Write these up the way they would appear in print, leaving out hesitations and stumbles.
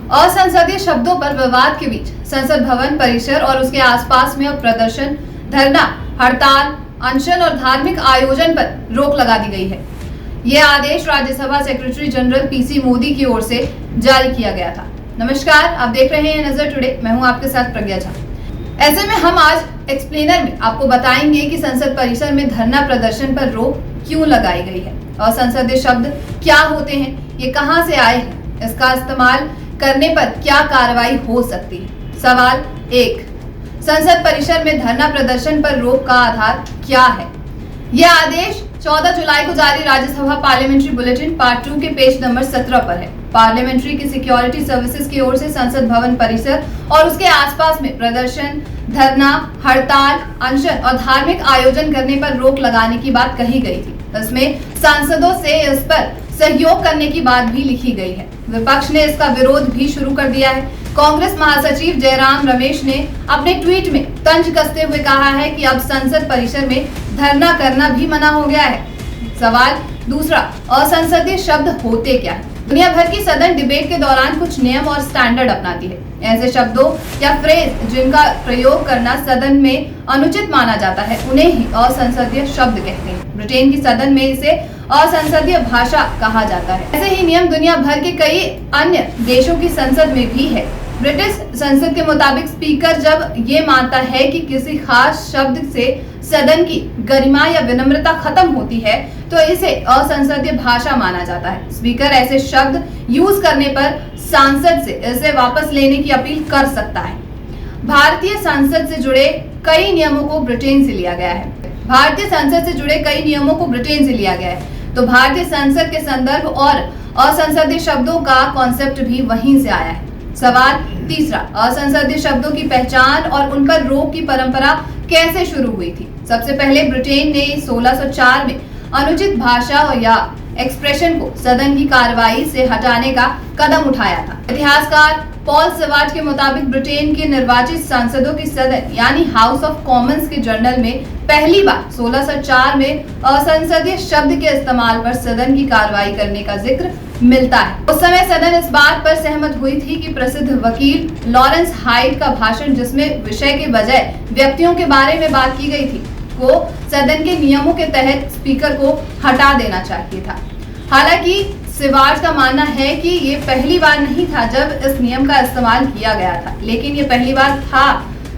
असंसदीय शब्दों पर विवाद के बीच संसद भवन परिसर और उसके आसपास में अब प्रदर्शन, धरना, हड़ताल, अनशन और धार्मिक आयोजन पर रोक लगा दी गई है। यह आदेश Rajya Sabha secretary general PC Modi की ओर से जारी किया गया था। नमस्कार, आप देख रहे हैं नजर टुडे। मैं हूं आपके साथ प्रज्ञा झा। ऐसे में हम आज एक्सप्लेनर में आपको बताएंगे कि संसद परिसर में धरना प्रदर्शन पर रोक क्यों लगाई गई है, असंसदीय शब्द क्या होते हैं, ये कहां से आए हैं, इसका इस्तेमाल करने पर क्या कार्रवाई हो सकती है। सवाल 1, संसद परिसर में धरना प्रदर्शन पर रोक का आधार क्या है। यह आदेश 14 जुलाई को जारी राज्यसभा पार्लियामेंट्री बुलेटिन पार्ट 2 के पेज नंबर 17 पर है। पार्लियामेंट्री की सिक्योरिटी सर्विसेज की ओर से संसद भवन परिसर और उसके आसपास में प्रदर्शन, धरना, हड़ताल, अनशन और धार्मिक आयोजन करने पर रोक लगाने की बात कही गई थी। इसमें सांसदों से इस पर सहयोग करने की बात भी लिखी गई है। विपक्ष ने इसका विरोध भी शुरू कर दिया है। कांग्रेस महासचिव जयराम रमेश ने अपने ट्वीट में तंज कसते हुए कहा है कि अब संसद परिसर में धरना करना भी मना हो गया है। सवाल दूसरा, असंसदीय शब्द होते क्या है। दुनिया भर की सदन डिबेट के दौरान कुछ नियम और स्टैंडर्ड अपनाती है। ऐसे शब्दों या फ्रेज जिनका प्रयोग करना सदन में अनुचित माना जाता है, उन्हें ही असंसदीय शब्द कहते हैं। ब्रिटेन की सदन में इसे असंसदीय भाषा कहा जाता है। ऐसे ही नियम दुनिया भर के कई अन्य देशों की संसद में भी है। ब्रिटिश संसद के मुताबिक स्पीकर जब ये मानता है कि किसी खास शब्द से सदन की गरिमा या विनम्रता खत्म होती है, तो इसे असंसदीय भाषा माना जाता है। स्पीकर ऐसे शब्द यूज करने पर सांसद से इसे वापस लेने की अपील कर सकता है। भारतीय संसद से जुड़े कई नियमों को ब्रिटेन से लिया गया है। भारतीय संसद से जुड़े कई नियमों को ब्रिटेन से लिया गया है, तो भारतीय संसद के संदर्भ और असंसदीय शब्दों का कॉन्सेप्ट भी वहीं से आया है। सवाल तीसरा, असंसदीय शब्दों की पहचान और उन पर रोक की परंपरा कैसे शुरू हुई थी। सबसे पहले ब्रिटेन ने 1604 में अनुचित भाषा या एक्सप्रेशन को सदन की कार्रवाई से हटाने का कदम उठाया था। इतिहासकार पॉल सेवार्ट के मुताबिक ब्रिटेन के निर्वाचित सांसदों की सदन यानी हाउस ऑफ कॉमन्स के जर्नल में पहली बार 1604 में असंसदीय शब्द के इस्तेमाल पर सदन की कार्रवाई करने का जिक्र मिलता है। उस समय सदन इस बात पर सहमत हुई थी कि प्रसिद्ध वकील लॉरेंस हाइड का भाषण, जिसमें विषय के बजाय व्यक्तियों के बारे में बात की गई थी, वो सदन के नियमों के तहत स्पीकर को हटा देना चाहिए था। हालांकि सेवार्ट का मानना है कि ये पहली बार नहीं था जब इस नियम का इस्तेमाल किया गया था, लेकिन ये पहली बार था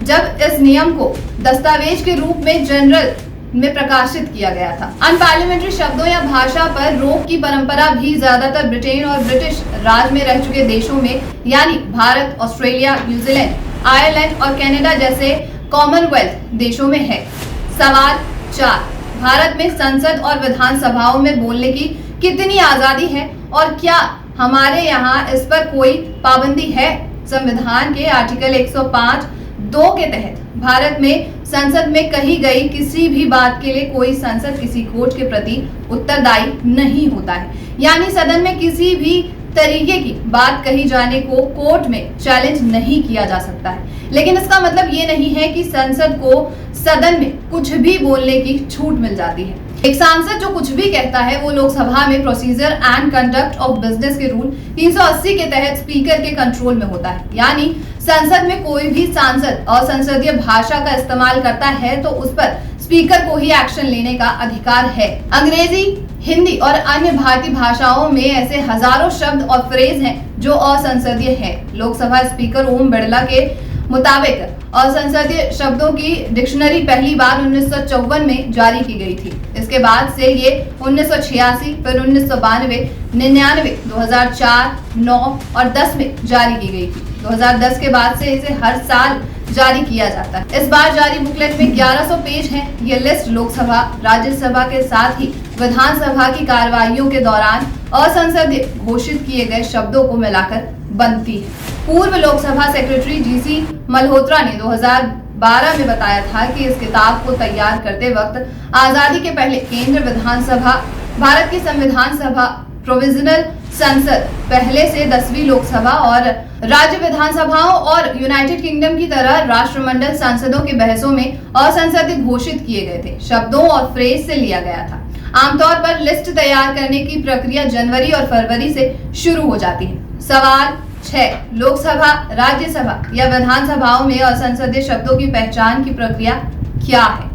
जब इस नियम को दस्तावेज के रूप में जनरल में प्रकाशित किया गया था। अनपार्लियामेंट्री शब्दों या भाषा पर रोक की परंपरा भी ज्यादातर ब्रिटेन और ब्रिटिश राज में रह चुके देशों में यानी भारत, ऑस्ट्रेलिया, न्यूजीलैंड, आयरलैंड और कनाडा जैसे कॉमनवेल्थ देशों में है। सवाल 4, भारत में संसद और विधानसभाओं में बोलने की कितनी आजादी है और क्या हमारे यहाँ इस पर कोई पाबंदी है। संविधान के आर्टिकल 105(2) के तहत भारत में संसद में कही गई किसी भी बात के लिए कोई सांसद किसी कोर्ट के प्रति उत्तरदायी नहीं होता है। यानी सदन में किसी भी तरीके की बात कही जाने को कोर्ट में चैलेंज नहीं किया जा सकता है। लेकिन इसका मतलब ये नहीं है कि संसद को सदन में कुछ भी बोलने की छूट मिल जाती है। एक सांसद जो कुछ भी कहता है वो लोकसभा में procedure and conduct of business के रूल 380 के तहत स्पीकर के कंट्रोल में होता है। यानी संसद में कोई भी सांसद असंसदीय भाषा का इस्तेमाल करता है तो उस पर स्पीकर को ही एक्शन लेने का अधिकार है। अंग्रेजी, हिंदी और अन्य भारतीय भाषाओं में ऐसे हजारों शब्द और फ्रेज हैं जो असंसदीय हैं। लोकसभा स्पीकर ओम बिरला के मुताबिक असंसदीय शब्दों की डिक्शनरी पहली बार 1954 में जारी की गई थी। इसके बाद से ये 1986, फिर 1992, 99, 2004, 9 और 10 में जारी की गई थी। 2010 के बाद से इसे हर साल जारी किया जाता है। इस बार जारी बुकलेट में 1100 पेज हैं। ये लिस्ट लोकसभा, राज्यसभा के साथ ही विधानसभा की कार्रवाइयों के दौरान असंसदीय घोषित किए गए शब्दों को मिलाकर बनती है। पूर्व लोकसभा सेक्रेटरी जीसी मल्होत्रा ने 2012 में बताया था कि इस किताब को तैयार करते वक्त आजादी के पहले केंद्र विधानसभा, भारत की संविधान सभा, प्रोविजनल संसद, पहले से 10वीं लोकसभा और राज्य विधानसभाओं और यूनाइटेड किंगडम की तरह राष्ट्रमंडल सांसदों की बहसों में असंसदीय घोषित किए गए थे। शब्दों और फ्रेज से लिया गया था। आमतौर पर लिस्ट तैयार करने की प्रक्रिया जनवरी और फरवरी से शुरू हो जाती है। सवाल 6. लोकसभा, राज्यसभा या विधानसभाओं में असंसदीय शब्दों की पहचान की प्रक्रिया क्या है?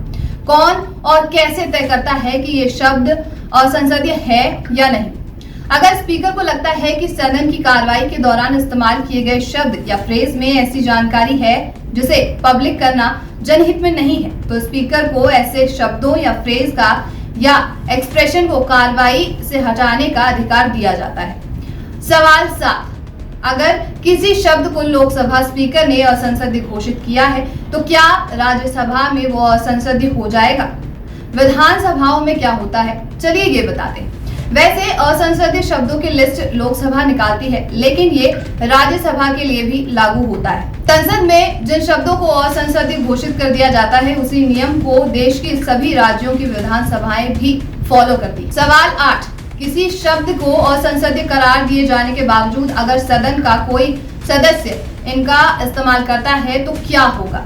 कौन और कैसे तय करता है कि ये शब्द असंसदीय है या नहीं? अगर स्पीकर को लगता है कि सदन की कार्रवाई के दौरान इस्तेमाल किए गए शब्द या फ्रेज में ऐसी जानकारी है जिसे पब्लिक करना जनहित में नहीं है, तो स्पीकर को ऐसे शब्दों या फ्रेज का या एक्सप्रेशन को कार्रवाई से हटाने का अधिकार दिया जाता है। सवाल 7. अगर किसी शब्द को लोकसभा स्पीकर ने असंसदीय घोषित किया है तो क्या राज्यसभा में वो असंसदीय हो जाएगा? विधानसभाओं में क्या होता है, चलिए ये बताते हैं। वैसे असंसदीय शब्दों की लिस्ट लोकसभा निकालती है, लेकिन ये राज्यसभा के लिए भी लागू होता है। संसद में जिन शब्दों को असंसदीय घोषित कर दिया जाता है, उसी नियम को देश के सभी राज्यों की विधानसभाएं भी फॉलो करती। सवाल 8. किसी शब्द को असंसदीय करार दिए जाने के बावजूद अगर सदन का कोई सदस्य इनका इस्तेमाल करता है तो क्या होगा?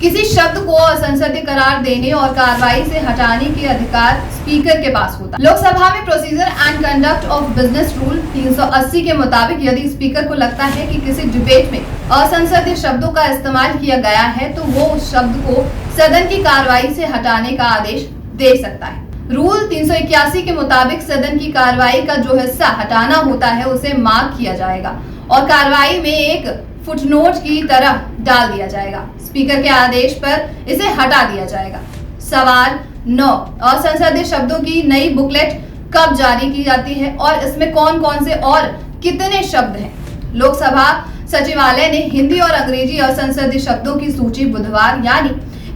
किसी शब्द को असंसदीय करार देने और कार्रवाई से हटाने के अधिकार स्पीकर के पास होता है। लोकसभा में procedure and conduct of business rule 380 के मुताबिक यदि स्पीकर को लगता है कि किसी डिबेट में असंसदीय शब्दों का इस्तेमाल किया गया है तो वो उस शब्द को सदन की कार्रवाई से हटाने का आदेश दे सकता है। रूल 381 के मुताबिक सदन की कार्रवाई का जो हिस्सा हटाना होता है उसे मार्क किया जाएगा और कार्रवाई में एक फुटनोट की तरह डाल दिया जाएगा। स्पीकर के आदेश पर इसे हटा दिया जाएगा। सवाल 9. असंसदीय शब्दों की नई बुकलेट कब जारी की जाती है और इसमें कौन कौन से और कितने शब्द हैं? लोकसभा सचिवालय ने हिंदी और अंग्रेजी असंसदीय शब्दों की सूची बुधवार यानी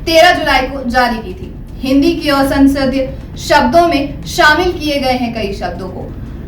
13 जुलाई को जारी की थी। हिंदी के असंसदीय शब्दों में शामिल किए गए हैं कई शब्दों को,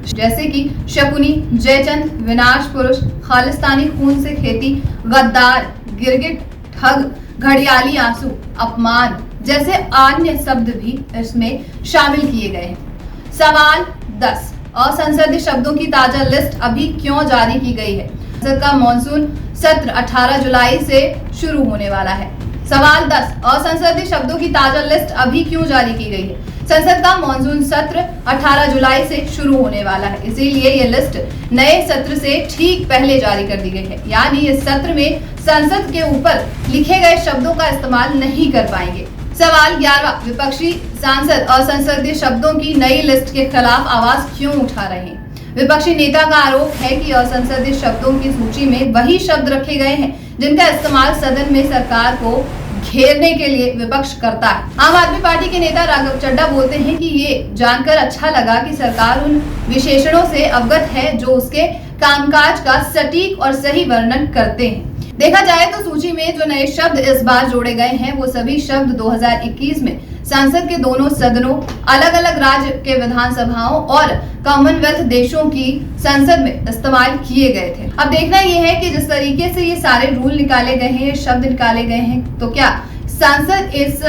जैसे कि शकुनी, जयचंद, विनाश पुरुष, खालिस्तानी खून से खेती, गद्दार, गिरगिट, ठग, घड़ियाली आंसू, अपमान जैसे अन्य शब्द भी इसमें शामिल किए गए हैं। सवाल 10. असंसदीय शब्दों की ताजा लिस्ट अभी क्यों जारी की गई है? संसद का मॉनसून सत्र 18 जुलाई से शुरू होने वाला है। सवाल 10. असंसदीय शब्दों की ताजा लिस्ट अभी क्यों जारी की गई है? संसद का मॉनसून सत्र 18 जुलाई से शुरू होने वाला है, इसीलिए ये लिस्ट नए सत्र से ठीक पहले जारी कर दी गई है। यानी इस सत्र में संसद के ऊपर लिखे गए शब्दों का इस्तेमाल नहीं कर पाएंगे। सवाल 11. विपक्षी सांसद असंसदीय शब्दों की नई लिस्ट के खिलाफ आवाज क्यों उठा रहे हैं? विपक्षी नेता का आरोप है कि असंसदीय शब्दों की सूची में वही शब्द रखे गए हैं जिनका इस्तेमाल सदन में सरकार को घेरने के लिए विपक्ष करता है। आम आदमी पार्टी के नेता राघव चड्ढा बोलते हैं कि ये जानकर अच्छा लगा कि सरकार उन विशेषणों से अवगत है जो उसके कामकाज का सटीक और सही वर्णन करते हैं। देखा जाए तो सूची में जो नए शब्द इस बार जोड़े गए हैं वो सभी शब्द 2021 में संसद के दोनों सदनों, अलग अलग राज्य के विधानसभाओं और कॉमनवेल्थ देशों की संसद में इस्तेमाल किए गए थे। अब देखना यह है कि जिस तरीके से ये सारे रूल निकाले गए हैं, ये शब्द निकाले गए हैं, तो क्या संसद इस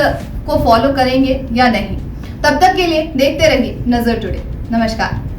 को फॉलो करेंगे या नहीं। तब तक के लिए देखते रहिए नजर टुडे। नमस्कार।